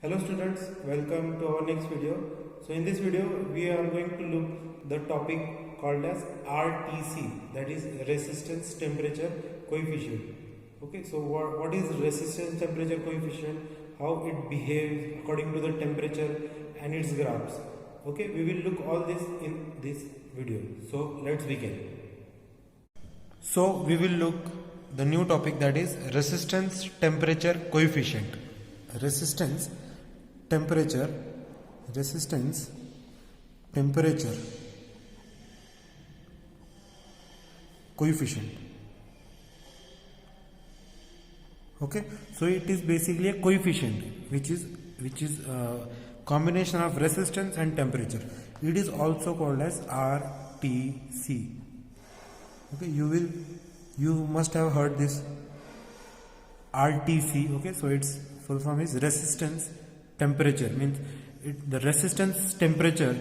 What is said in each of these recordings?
Hello students, welcome to our next video. So in this video we are going to look the topic called as RTC, that is resistance temperature coefficient. Okay, so what is resistance temperature coefficient, how it behaves according to the temperature and its graphs. Okay, we will look all this in this video. So let's begin. So we will look the new topic, that is resistance temperature coefficient. Resistance temperature coefficient. Okay, so it is basically a coefficient which is a combination of resistance and temperature. It is also called as RTC. Okay, you must have heard this RTC. Okay, so its full form is resistance temperature, means the resistance temperature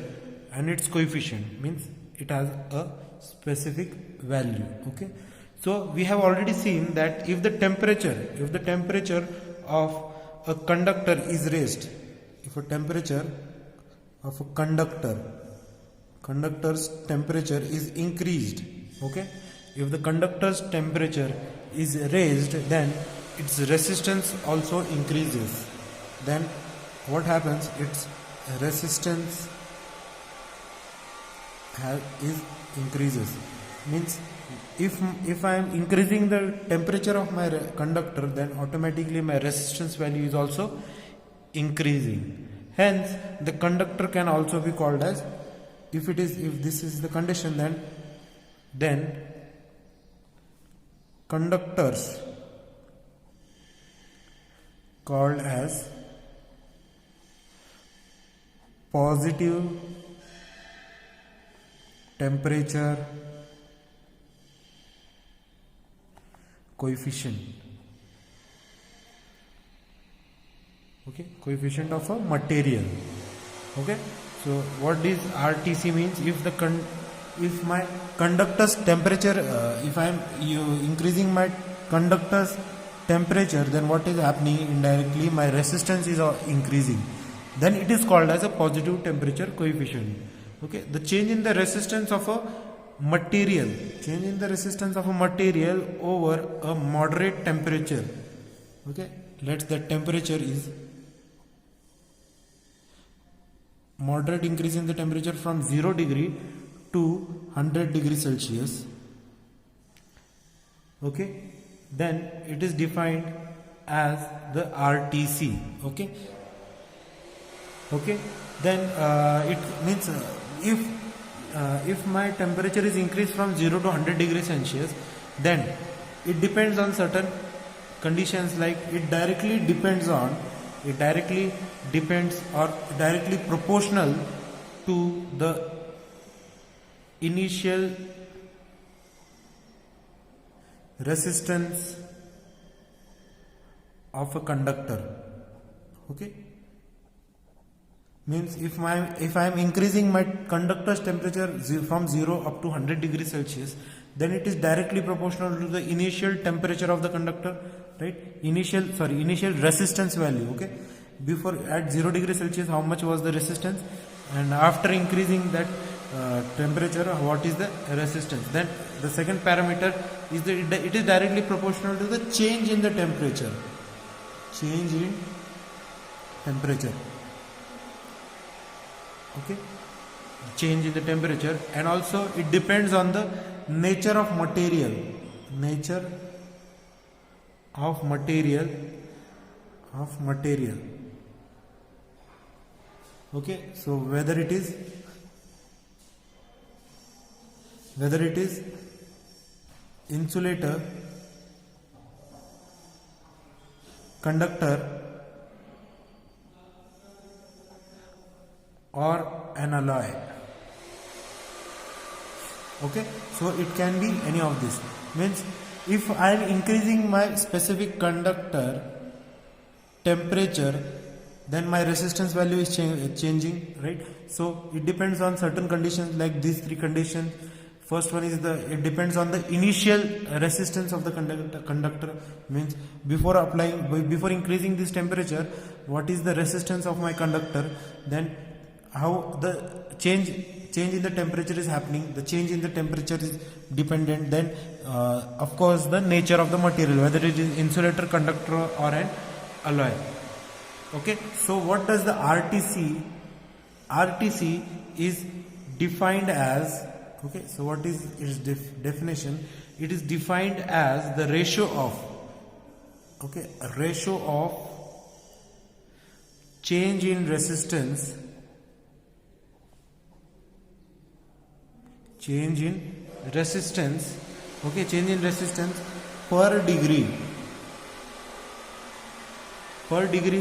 and its coefficient, means it has a specific value. Okay, so we have already seen that if the temperature of a conductor is raised, if a temperature of a conductor's temperature is increased, okay, if the conductor's temperature is raised, then its resistance also increases. Then what happens? Its resistance increases. Means if I am increasing the temperature of my conductor, then automatically my resistance value is also increasing. Hence the conductor can also be called as, if this is the condition, then conductors called as positive temperature coefficient. Okay, coefficient of a material. Okay, so what this RTC means? If my conductor's temperature, if I am increasing my conductor's temperature, then what is happening? Indirectly my resistance is increasing. Then it is called as a positive temperature coefficient. Okay, the change in the resistance of a material, over a moderate temperature. Okay, let's the temperature is moderate increase in the temperature from 0 degree to 100 degrees Celsius. Okay, then it is defined as the RTC. Okay, then it means if my temperature is increased from 0 to 100 degrees Celsius, then it depends on certain conditions, like it directly proportional to the initial resistance of a conductor. Okay, means if I am increasing my conductor's temperature from 0 up to 100 degrees Celsius, then it is directly proportional to the initial temperature of the conductor, right? Initial resistance value. Okay, before at 0 degrees Celsius how much was the resistance, and after increasing that temperature what is the resistance. Then the second parameter is that it is directly proportional to the change in the temperature. Okay, change in the temperature, and also it depends on the nature of material. Okay, so whether it is insulator, conductor, or an alloy. Okay, so it can be any of this. Means if I am increasing my specific conductor temperature, then my resistance value is changing, right? So it depends on certain conditions, like these three conditions. First one is it depends on the initial resistance of the conductor, means before increasing this temperature, what is the resistance of my conductor, then how the change in the temperature is happening. The change in the temperature is dependent, then of course the nature of the material, whether it is insulator, conductor or an alloy. Okay, so what does the RTC is defined as? Okay, so what is its definition? It is defined as the ratio of change in resistance per degree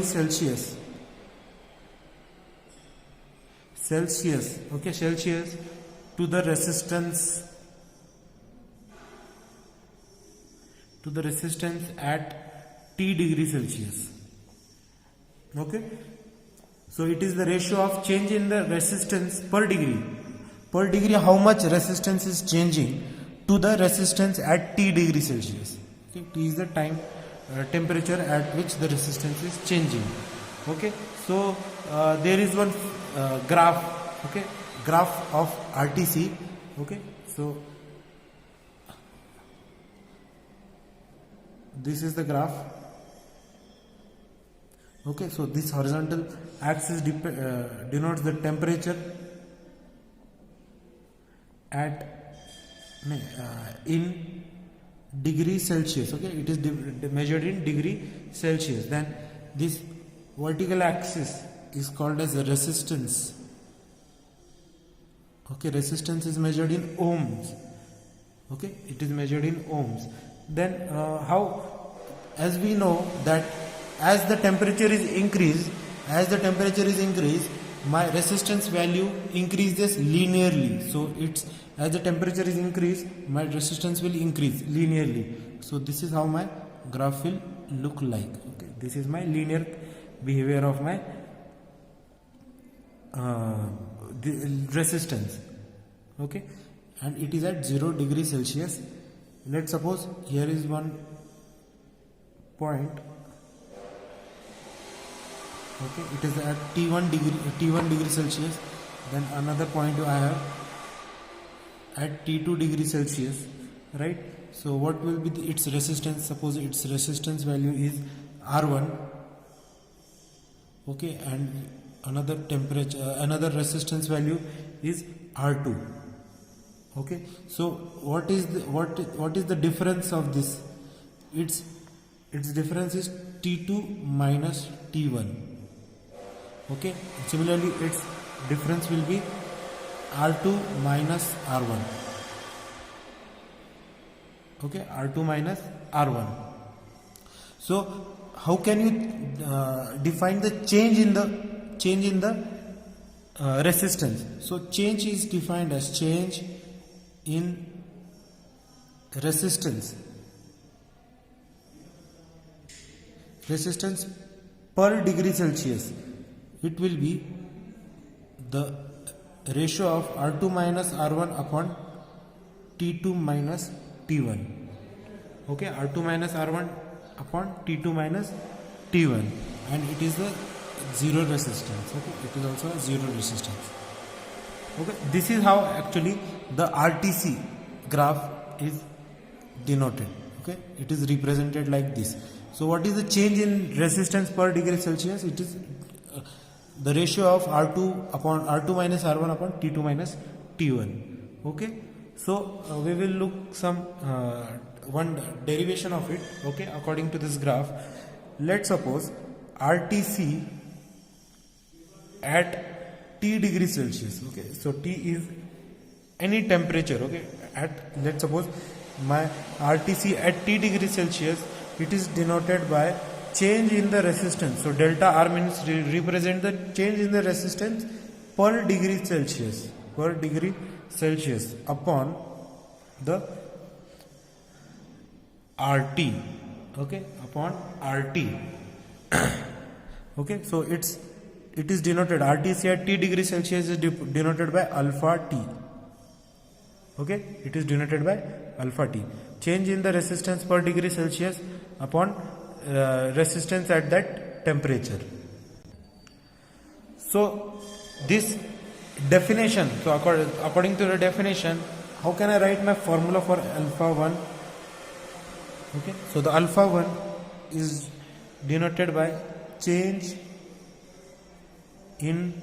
Celsius, Celsius to the resistance at T degree Celsius. Okay, so it is the ratio of change in the resistance per degree, how much resistance is changing to the resistance at T degree Celsius. Okay, T is the temperature at which the resistance is changing. Okay, so there is one graph of RTC. Okay, so this is the graph. Okay, so this horizontal axis denotes the temperature in degree Celsius. Okay, it is measured in degree Celsius. Then this vertical axis is called as the resistance. Okay, resistance is measured in ohms. Okay, it is measured in ohms. Then as we know that as the temperature is increased, my resistance value increases linearly. So as the temperature is increased, my resistance will increase linearly. So this is how my graph will look like. Okay, this is my linear behavior of my the resistance. Okay, and it is at 0 degree Celsius. Let's suppose here is one point. Okay, it is at T1 degree Celsius. Then another point I have at T2 degree Celsius, right? So what will be its resistance? Suppose its resistance value is R1. Okay, and another resistance value is R2. Okay, so what is the difference of this? Its difference is T2 minus T1. Okay, similarly its difference will be R2 minus R1. Okay, R2 minus R1. So how can you define the change in the resistance? So change is defined as change in resistance per degree Celsius. It will be the ratio of R2 minus R1 upon T2 minus T1. Okay, R2 minus R1 upon T2 minus T1, and it is the zero resistance. Okay, it is also a zero resistance. Okay, this is how actually the RTC graph is denoted. Okay, it is represented like this. So what is the change in resistance per degree Celsius? It is the ratio of R2 minus R1 upon T2 minus T1. Okay, so we will look some one derivation of it. Okay, according to this graph, let's suppose RTC at T degree Celsius. Okay, so T is any temperature. Okay, let's suppose my RTC at T degree Celsius, it is denoted by change in the resistance. So delta R means represent the change in the resistance per degree Celsius upon the RT. Okay, upon RT. Okay, so it is denoted, RTC at T degree Celsius is denoted by alpha T. Okay, it is denoted by alpha T. Change in the resistance per degree Celsius upon resistance at that temperature. So this definition, so according to the definition, how can I write my formula for alpha 1? Okay, so the alpha 1 is denoted by change in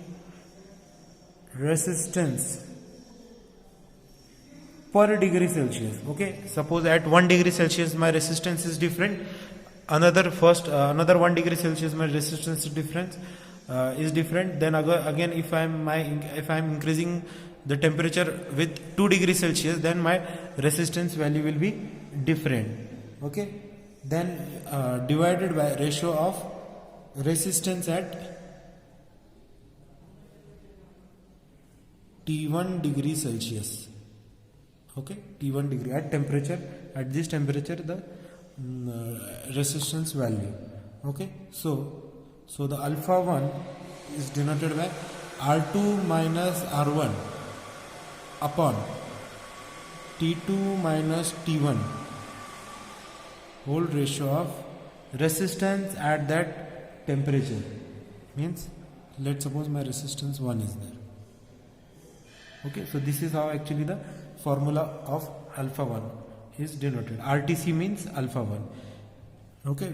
resistance per degree Celsius. Okay, suppose at 1 degree Celsius my resistance is different, another 1 degree Celsius my resistance is different. Then again if I am increasing the temperature with 2 degrees Celsius, then my resistance value will be different. Okay, then divided by ratio of resistance at T1 degree Celsius. Okay, T1 degree at this temperature the resistance value. Okay, so the alpha 1 is denoted by R2 minus R1 upon T2 minus T1 whole ratio of resistance at that temperature. Means let's suppose my resistance 1 is there. Okay, so this is how actually the formula of alpha 1 is denoted. RTC means alpha 1. Okay,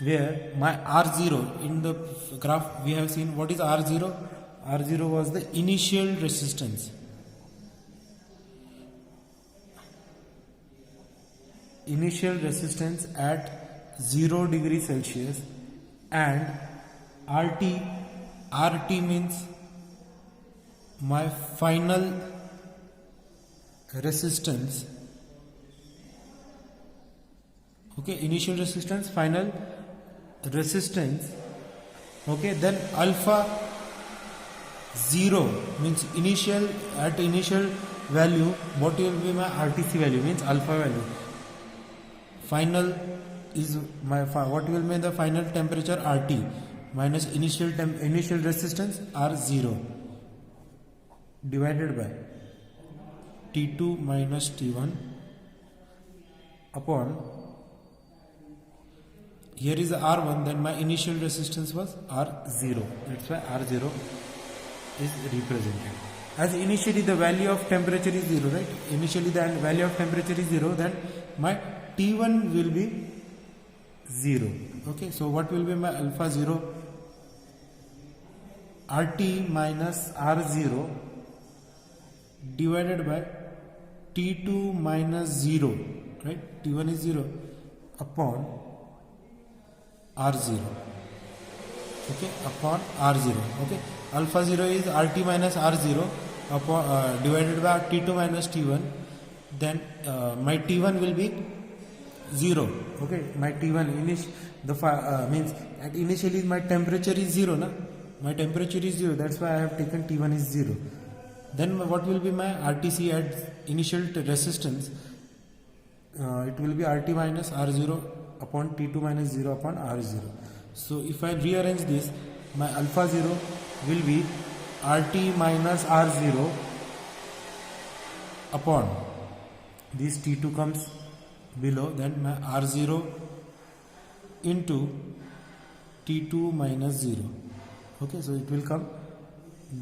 where my R0 in the graph we have seen what is R0. R0 was the initial resistance. Initial resistance at 0 degree Celsius, and RT means my final resistance. Okay, initial resistance, final resistance. Okay, then alpha 0 means initial value. What will be my RTC value? Means alpha value. Final is what will be the final temperature RT minus initial resistance R0 divided by T2 minus T1 upon, here is R1, then my initial resistance was R0. That's why R0 is represented. As initially the value of temperature is 0, right? Initially the value of temperature is 0, then my T1 will be 0. Okay, so what will be my alpha 0? RT minus R0 divided by T2 minus 0, right? T1 is 0 upon R0. Okay, upon R0. Okay, alpha 0 is RT minus R0 upon divided by T2 minus T1. Then my T1 will be 0. Okay, my T1 means at initially my temperature is 0, na? My temperature is 0. That's why I have taken T1 is 0. Then what will be my RTC at initial resistance? It will be RT minus R0 upon T2 minus 0 upon R0. So if I rearrange this, my alpha 0 will be RT minus R0 upon this T2 comes below, then my R0 into T2 minus 0. Okay, so it will come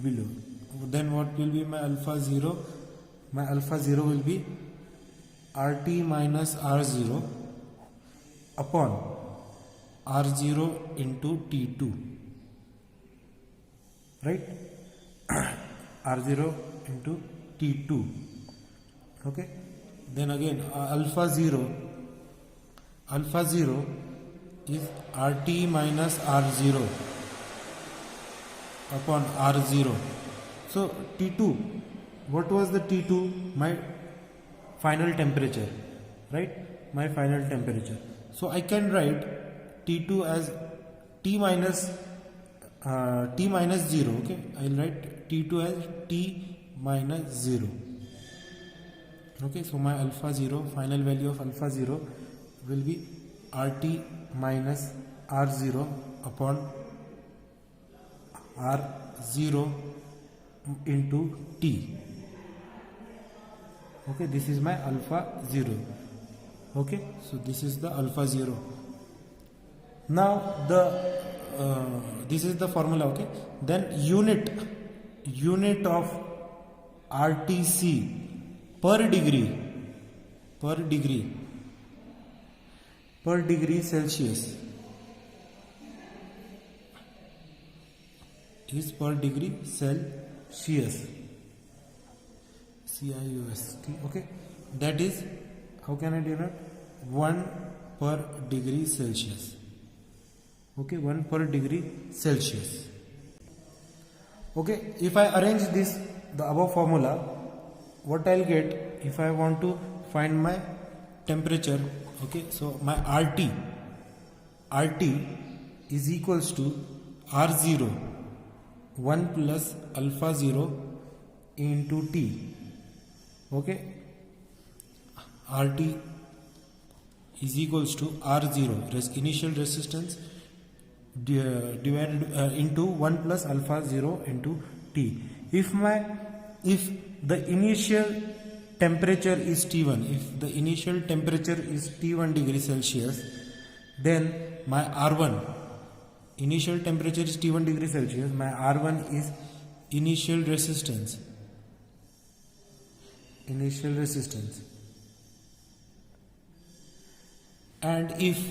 below. Then what will be my alpha 0? My alpha 0 will be RT minus R0 upon R0 into T2, right? R0 into T2. Okay, then again alpha 0 is RT minus R0 upon R0. So T2, what was the T2? My final temperature, right? My final temperature. So I can write T2 as T minus 0. Okay, I will write T2 as T minus 0. Okay, so my alpha 0, final value of alpha 0 will be RT minus R0 upon R0 into T. Okay, this is my alpha 0. Okay, so this is the alpha 0. Now this is the formula. Okay, then unit of RTC per degree Celsius is per degree Celsius, CIUST. Okay, that is, how can I denote? 1 per degree Celsius. Okay, 1 per degree Celsius. Okay, if I arrange this, the above formula, what I'll get if I want to find my temperature? Okay, so my RT is equals to R0 1 plus alpha 0 into T. Okay, RT is equals to R0 initial resistance divided into 1 plus alpha 0 into T. If the initial temperature is T1, if the initial temperature is T1 degree Celsius, then my R1, initial temperature is T1 degree Celsius, my R1 is initial resistance. And if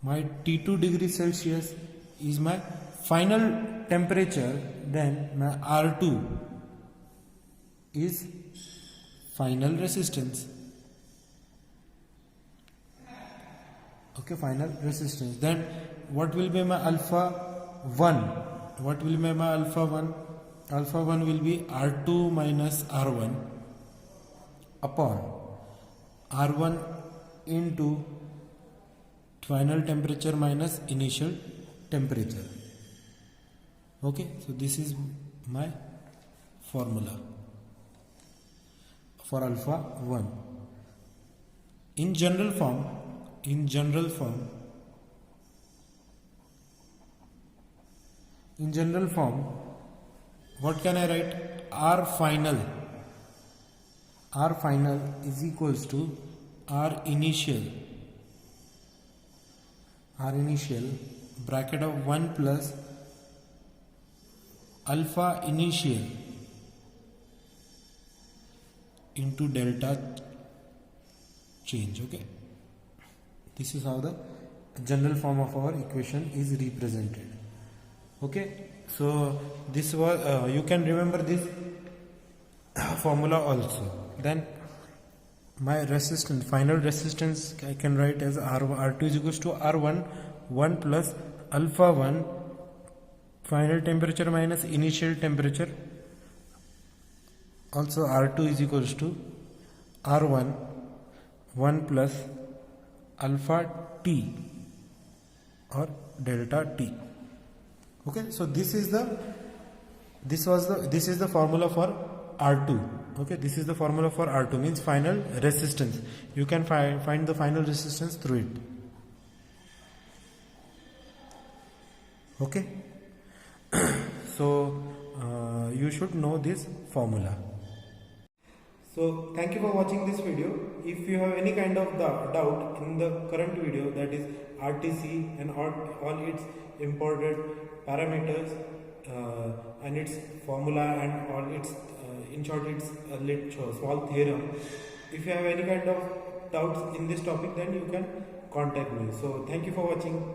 my T2 degree Celsius is my final temperature, then my R2 is final resistance. Okay, final resistance. Then what will be my alpha 1? What will be my alpha 1? Alpha 1 will be R2 minus R1 upon R1 into final temperature minus initial temperature. Okay, so this is my formula for alpha 1. In general form, what can I write? R final is equals to R initial bracket of 1 plus alpha initial into delta change. Okay, this is how the general form of our equation is represented. Okay, so this was you can remember this formula also. Then my resistance, final resistance, I can write as R2 is equals to R1 1 plus alpha 1 final temperature minus initial temperature. Also R2 is equals to R1 1 plus alpha T or delta T. Okay, so this is the formula for R2. Okay, this is the formula for R2, means final resistance. You can find the final resistance through it. Okay, so you should know this formula. So thank you for watching this video. If you have any kind of doubt in the current video, that is RTC and all its imported parameters and its formula and all its in short its small theorem, if you have any kind of doubts in this topic, then you can contact me. So thank you for watching.